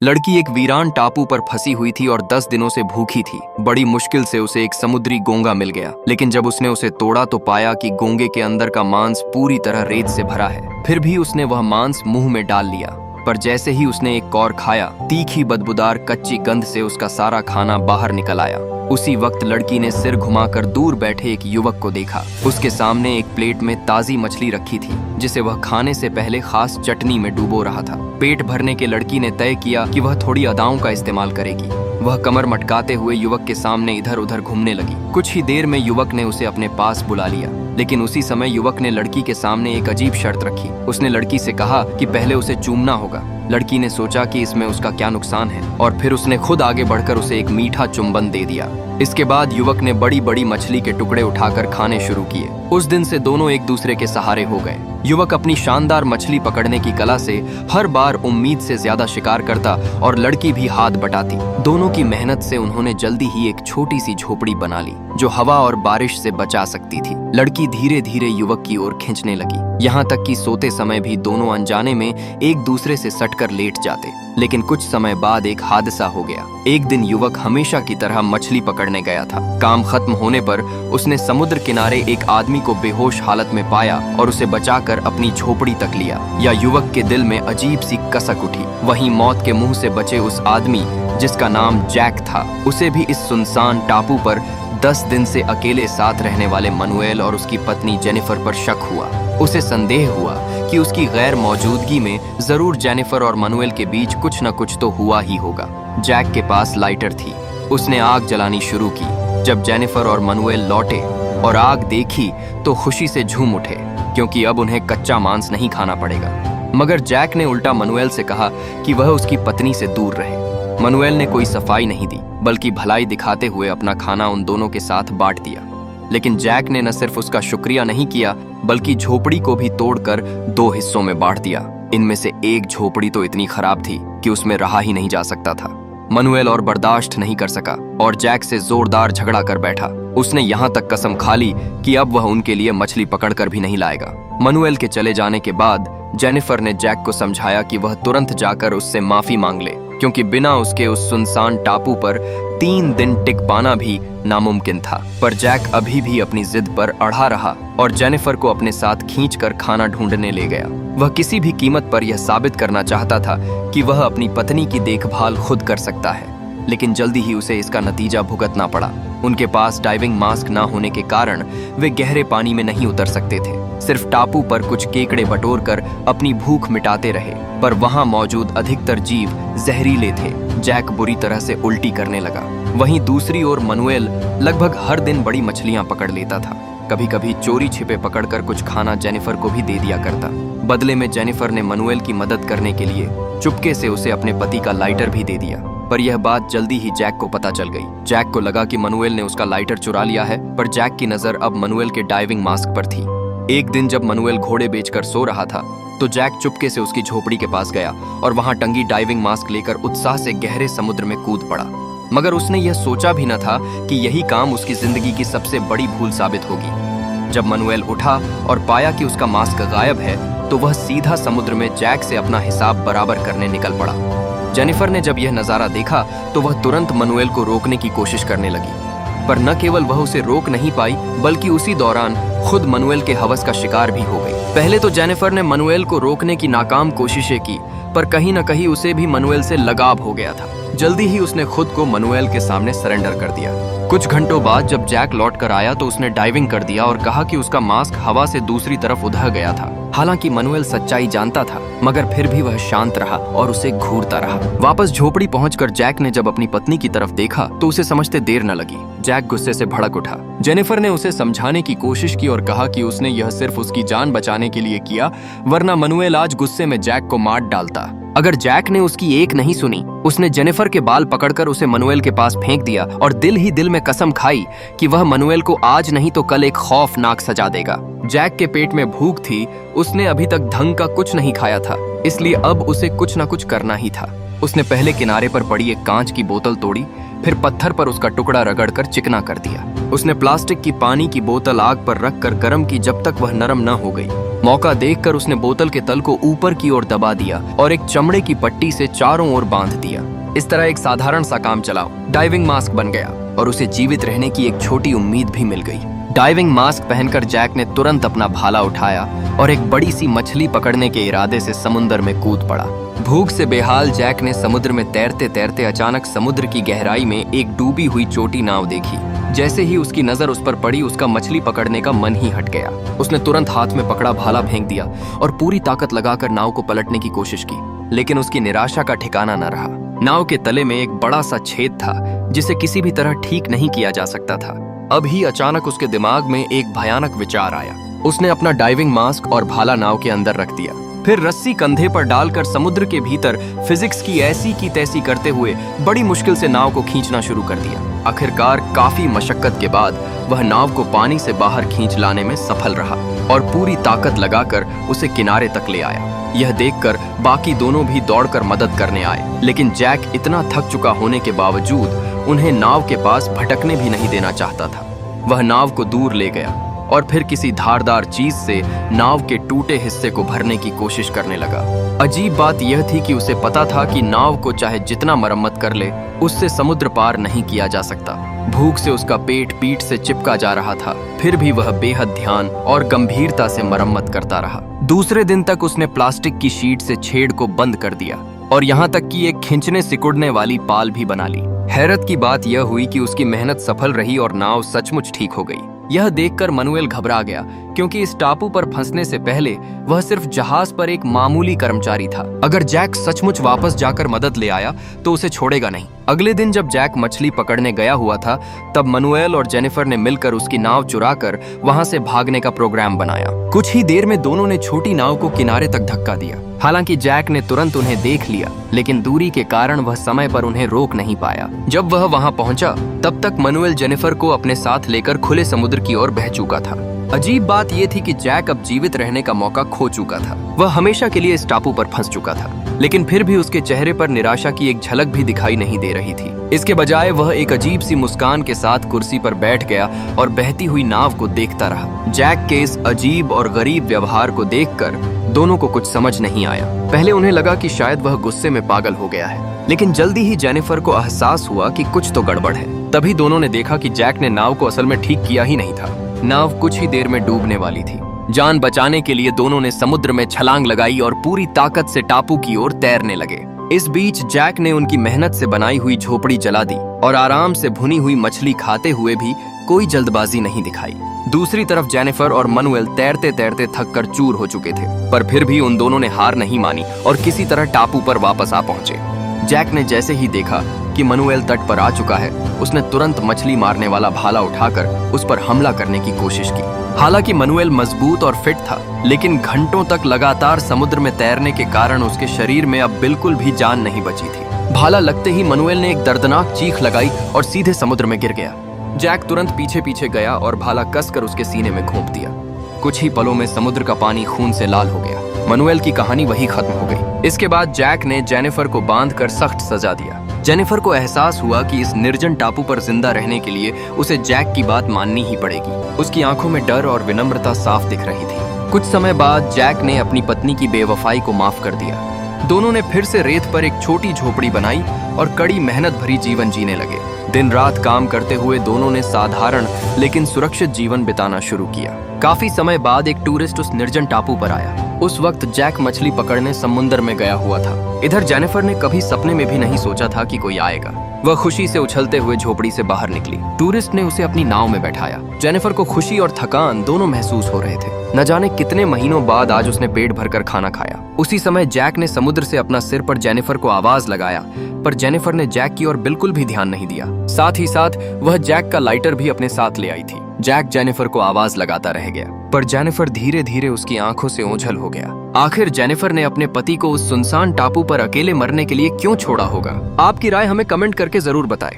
लड़की एक वीरान टापू पर फंसी हुई थी और 10 दिनों से भूखी थी। बड़ी मुश्किल से उसे एक समुद्री गोंगा मिल गया, लेकिन जब उसने उसे तोड़ा तो पाया कि गोंगे के अंदर का मांस पूरी तरह रेत से भरा है। फिर भी उसने वह मांस मुंह में डाल लिया, पर जैसे ही उसने एक कौर खाया, तीखी बदबूदार कच्ची गंध से उसका सारा खाना बाहर निकल आया। उसी वक्त लड़की ने सिर घुमाकर दूर बैठे एक युवक को देखा। उसके सामने एक प्लेट में ताजी मछली रखी थी, जिसे वह खाने से पहले खास चटनी में डुबो रहा था। पेट भरने के लड़की ने तय किया कि वह थोड़ी अदाओं का इस्तेमाल करेगी। वह कमर मटकाते हुए युवक के सामने इधर उधर घूमने लगी। कुछ ही देर में युवक ने उसे अपने पास बुला लिया, लेकिन उसी समय युवक ने लड़की के सामने एक अजीब शर्त रखी। उसने लड़की से कहा कि पहले उसे चूमना होगा। लड़की ने सोचा कि इसमें उसका क्या नुकसान है, और फिर उसने खुद आगे बढ़कर उसे एक मीठा चुंबन दे दिया। इसके बाद युवक ने बड़ी बड़ी मछली के टुकड़े उठाकर खाने शुरू किए। उस दिन से दोनों एक दूसरे के सहारे हो गए। युवक अपनी शानदार मछली पकड़ने की कला से हर बार उम्मीद से ज्यादा शिकार करता और लड़की भी हाथ बटाती। दोनों की मेहनत से उन्होंने जल्दी ही एक छोटी सी झोपड़ी बना ली, जो हवा और बारिश से बचा सकती थी। लड़की धीरे धीरे युवक की ओर खींचने लगी, यहाँ तक कि सोते समय भी दोनों अनजाने में एक दूसरे से सटकर लेट जाते। लेकिन कुछ समय बाद एक हादसा हो गया। एक दिन युवक हमेशा की तरह मछली पकड़ने गया था। काम खत्म होने पर उसने समुद्र किनारे एक आदमी को बेहोश हालत में पाया और उसे बचाकर अपनी झोपड़ी तक लिया। या युवक के दिल में अजीब सी कसक उठी। वहीं मौत के मुंह से बचे उस आदमी, जिसका नाम जैक था, उसे भी इस सुनसान टापू पर 10 दिन से अकेले साथ रहने वाले मनुएल और उसकी पत्नी जेनिफर पर शक हुआ। उसे संदेह हुआ कि उसकी गैर मौजूदगी में जरूर जेनिफर और मनुएल के बीच कुछ न कुछ तो हुआ ही होगा। जैक के पास लाइटर थी। उसने आग जलानी शुरू की। जब जेनिफर और मनुएल लौटे और आग देखी तो खुशी से झूम उठे, क्योंकि अब उन्हें कच्चा मांस नहीं खाना पड़ेगा। मगर जैक ने उल्टा मनुएल से कहा कि वह उसकी पत्नी से दूर रहे। मनुएल ने कोई सफाई नहीं दी, बल्कि भलाई दिखाते हुए अपना खाना उन दोनों के साथ बांट दिया। लेकिन जैक ने न सिर्फ उसका शुक्रिया नहीं किया, बल्कि झोपड़ी को भी तोड़कर 2 हिस्सों में बांट दिया। इनमें से एक झोपड़ी तो इतनी खराब थी कि उसमें रहा ही नहीं जा सकता था। मनुएल और बर्दाश्त नहीं कर सका और जैक से जोरदार झगड़ा कर बैठा। उसने यहाँ तक कसम खा ली कि अब वह उनके लिए मछली पकड़कर भी नहीं लाएगा। मनुएल के चले जाने के बाद जेनिफर ने जैक को समझाया कि वह तुरंत जाकर उससे माफी मांग ले, क्योंकि बिना उसके उस सुनसान टापू पर 3 दिन टिक पाना भी नामुमकिन था। पर जैक अभी भी अपनी जिद पर अड़ा रहा और जेनिफर को अपने साथ खींचकर खाना ढूंढने ले गया। वह किसी भी कीमत पर यह साबित करना चाहता था कि वह अपनी पत्नी की देखभाल खुद कर सकता है, लेकिन जल्दी ही उसे इसका नतीजा भुगतना पड़ा। उनके पास डाइविंग मास्क ना होने के कारण वे गहरे पानी में नहीं उतर सकते थे। सिर्फ टापू पर कुछ केकड़े बटोरकर अपनी भूख मिटाते रहे, पर वहां मौजूद अधिकतर जीव जहरीले थे। जैक बुरी तरह से उल्टी करने लगा। वहीं दूसरी ओर मनुएल लगभग हर दिन बड़ी मछलियां पकड़ लेता था। कभी कभी चोरी छिपे पकड़कर कुछ खाना जेनिफर को भी दे दिया करता। बदले में जेनिफर ने मनुएल की मदद करने के लिए चुपके से उसे अपने पति का लाइटर भी दे दिया। पर यह बात जल्दी ही जैक को पता चल गई। जैक को लगा कि मनुएल ने उसका लाइटर चुरा लिया है, पर जैक की नजर अब मनुएल के डाइविंग मास्क पर थी। एक दिन जब मनुएल घोड़े बेचकर सो रहा था, तो जैक चुपके से उसकी झोपड़ी के पास गया और वहां टंगी डाइविंग मास्क लेकर उत्साह से गहरे समुद्र में कूद पड़ा। मगर उसने यह सोचा भी न था कि यही काम उसकी जिंदगी की सबसे बड़ी भूल साबित होगी। जब मनुएल उठा और पाया कि उसका मास्क गायब है, तो वह सीधा समुद्र में जैक से अपना हिसाब बराबर करने निकल पड़ा। जेनिफर ने जब यह नजारा देखा तो वह तुरंत मनुएल को रोकने की कोशिश करने लगी, पर न केवल वह उसे रोक नहीं पाई, बल्कि उसी दौरान खुद मनुएल के हवस का शिकार भी हो गई। पहले तो जेनिफर ने मनुएल को रोकने की नाकाम कोशिशें की, पर कहीं न कहीं उसे भी मनुएल से लगाव हो गया था। जल्दी ही उसने खुद को मनुएल के सामने सरेंडर कर दिया। कुछ घंटों बाद जब जैक लौट कर आया तो उसने डाइविंग कर दिया और कहा कि उसका मास्क हवा से दूसरी तरफ उधर गया था। हालांकि मनुएल सच्चाई जानता था, मगर फिर भी वह शांत रहा और उसे घूरता रहा। वापस झोपड़ी पहुंचकर जैक ने जब अपनी पत्नी की तरफ देखा तो उसे समझते देर न लगी। जैक गुस्से से भड़क उठा। जेनिफर ने उसे समझाने की कोशिश की और कहा कि उसने यह सिर्फ उसकी जान बचाने के लिए किया, वरना मनुएल आज गुस्से में जैक को मार डालता। अगर जैक ने उसकी एक नहीं सुनी, उसने जेनिफर के बाल पकड़कर उसे मनुएल के पास फेंक दिया और दिल ही दिल में कसम खाई कि वह मनुएल को आज नहीं तो कल एक खौफनाक सजा देगा। जैक के पेट में भूख थी। उसने अभी तक ढंग का कुछ नहीं खाया था, इसलिए अब उसे कुछ न कुछ करना ही था। उसने पहले किनारे पर पड़ी एक कांच की बोतल तोड़ी, फिर पत्थर पर उसका टुकड़ा रगड़कर चिकना कर दिया। उसने प्लास्टिक की पानी की बोतल आग पर रखकर गर्म की जब तक वह नरम न हो गई। मौका देखकर उसने बोतल के तल को ऊपर की ओर दबा दिया और एक चमड़े की पट्टी से चारों ओर बांध दिया। इस तरह एक साधारण सा काम चलाओ डाइविंग मास्क बन गया और उसे जीवित रहने की एक छोटी उम्मीद भी मिल गई। डाइविंग मास्क पहनकर जैक ने तुरंत अपना भाला उठाया और एक बड़ी सी मछली पकड़ने के इरादे से समुद्र में कूद पड़ा। भूख से बेहाल जैक ने समुद्र में तैरते तैरते अचानक समुद्र की गहराई में एक डूबी हुई छोटी नाव देखी। जैसे ही उसकी नजर उस पर पड़ी, उसका मछली पकड़ने का मन ही हट गया। उसने तुरंत हाथ में पकड़ा भाला फेंक दिया और पूरी ताकत लगाकर नाव को पलटने की कोशिश की, लेकिन उसकी निराशा का ठिकाना न रहा। नाव के तले में एक बड़ा सा छेद था जिसे किसी भी तरह ठीक नहीं किया जा सकता था। अभी अचानक उसके दिमाग में एक भयानक विचार आया। उसने अपना डाइविंग मास्क और भाला नाव के अंदर रख दिया, फिर रस्सी कंधे पर डालकर समुद्र के भीतर फिजिक्स की ऐसी की तैसी करते हुए बड़ी मुश्किल से नाव को खींचना शुरू कर दिया। आखिरकार काफी मशक्कत के बाद वह नाव को पानी से बाहर खींच लाने में सफल रहा और पूरी ताकत लगाकर उसे किनारे तक ले आया। यह देखकर बाकी दोनों भी दौड़कर मदद करने आए, लेकिन जैक इतना थक चुका होने के बावजूद उन्हें नाव के पास भटकने भी नहीं देना चाहता था। वह नाव को दूर ले गया और फिर किसी धारदार चीज से नाव के टूटे हिस्से को भरने की कोशिश करने लगा। अजीब बात यह थी कि उसे पता था कि नाव को चाहे जितना मरम्मत कर ले, उससे समुद्र पार नहीं किया जा सकता। भूख से उसका पेट पीठ से चिपका जा रहा था, फिर भी वह बेहद ध्यान और गंभीरता से मरम्मत करता रहा। दूसरे दिन तक उसने प्लास्टिक की शीट से छेद को बंद कर दिया और यहाँ तक कि एक खींचने सिकुड़ने वाली पाल भी बना ली। हैरत की बात यह हुई कि उसकी मेहनत सफल रही और नाव सचमुच ठीक हो गई। यह देखकर मनुएल घबरा गया, क्योंकि इस टापू पर फंसने से पहले वह सिर्फ जहाज पर एक मामूली कर्मचारी था। अगर जैक सचमुच वापस जाकर मदद ले आया तो उसे छोड़ेगा नहीं। अगले दिन जब जैक मछली पकड़ने गया हुआ था, तब मनुएल और जेनिफर ने मिलकर उसकी नाव चुराकर वहां से भागने का प्रोग्राम बनाया। कुछ ही देर में दोनों ने छोटी नाव को किनारे तक धक्का दिया। हालांकि जैक ने तुरंत उन्हें देख लिया, लेकिन दूरी के कारण वह समय पर उन्हें रोक नहीं पाया। जब वह वहां पहुंचा, तब तक मनुएल जेनिफर को अपने साथ लेकर खुले समुद्र की ओर बह चुका था। अजीब बात यह थी कि जैक अब जीवित रहने का मौका खो चुका था। वह हमेशा के लिए इस टापू पर फंस चुका था, लेकिन फिर भी उसके चेहरे पर निराशा की एक झलक भी दिखाई नहीं दे रही थी। इसके बजाय वह एक अजीब सी मुस्कान के साथ कुर्सी पर बैठ गया और बहती हुई नाव को देखता रहा। जैक के इस अजीब और गरीब व्यवहार को देखकर दोनों को कुछ समझ नहीं आया। पहले उन्हें लगा कि शायद वह गुस्से में पागल हो गया है, लेकिन जल्दी ही जेनिफर को एहसास हुआ कि कुछ तो गड़बड़ है। तभी दोनों ने देखा कि जैक ने नाव को असल में ठीक किया ही नहीं था। नाव कुछ ही देर में डूबने वाली थी। जान बचाने के लिए दोनों ने समुद्र में छलांग लगाई और पूरी ताकत से टापू की ओर तैरने लगे। इस बीच जैक ने उनकी मेहनत से बनाई हुई झोपड़ी जला दी और आराम से भुनी हुई मछली खाते हुए भी कोई जल्दबाजी नहीं दिखाई। दूसरी तरफ जेनिफर और मनुएल तैरते तैरते थक कर चूर हो चुके थे, पर फिर भी उन दोनों ने हार नहीं मानी और किसी तरह टापू पर वापस आ पहुंचे। जैक ने जैसे ही देखा कि मनुएल तट पर आ चुका है, उसने तुरंत मछली मारने वाला भाला उठाकर उस पर हमला करने की कोशिश की। हालांकि मनुएल मजबूत और फिट था, लेकिन घंटों तक लगातार समुद्र में तैरने के कारण उसके शरीर में अब बिल्कुल भी जान नहीं बची थी। भाला लगते ही मनुएल ने एक दर्दनाक चीख लगाई और सीधे समुद्र में गिर गया। जैक तुरंत पीछे पीछे गया और भाला कसकर उसके सीने में घोंप दिया। कुछ ही पलों में समुद्र का पानी खून से लाल हो गया। मनुएल की कहानी वही खत्म हो गई। इसके बाद जैक ने जेनिफर को बांधकर सख्त सजा दिया। जेनिफर को एहसास हुआ कि इस निर्जन टापू पर जिंदा रहने के लिए उसे जैक की बात माननी ही पड़ेगी। उसकी आंखों में डर और विनम्रता साफ दिख रही थी। कुछ समय बाद जैक ने अपनी पत्नी की बेवफाई को माफ कर दिया। दोनों ने फिर से रेत पर एक छोटी झोपड़ी बनाई और कड़ी मेहनत भरी जीवन जीने लगे। दिन रात काम करते हुए दोनों ने साधारण लेकिन सुरक्षित जीवन बिताना शुरू किया। काफी समय बाद एक टूरिस्ट उस निर्जन टापू पर आया। उस वक्त जैक मछली पकड़ने समुद्र में गया हुआ था। इधर जेनिफर ने कभी सपने में भी नहीं सोचा था कि कोई आएगा। वह खुशी से उछलते हुए झोपड़ी से बाहर निकली। टूरिस्ट ने उसे अपनी नाव में बैठाया। जेनिफर को खुशी और थकान दोनों महसूस हो रहे थे। न जाने कितने महीनों बाद आज उसने पेट भरकर खाना खाया। उसी समय जैक ने समुद्र से अपना सिर पर जेनिफर को आवाज लगाया, पर जेनिफर ने जैक की ओर बिल्कुल भी ध्यान नहीं दिया। साथ ही साथ वह जैक का लाइटर भी अपने साथ ले आई थी। जैक जेनिफर को आवाज लगाता रह गया, पर जेनिफर धीरे धीरे उसकी आंखों से ओझल हो गया। आखिर जेनिफर ने अपने पति को उस सुनसान टापू पर अकेले मरने के लिए क्यों छोड़ा होगा? आपकी राय हमें कमेंट करके जरूर बताएं।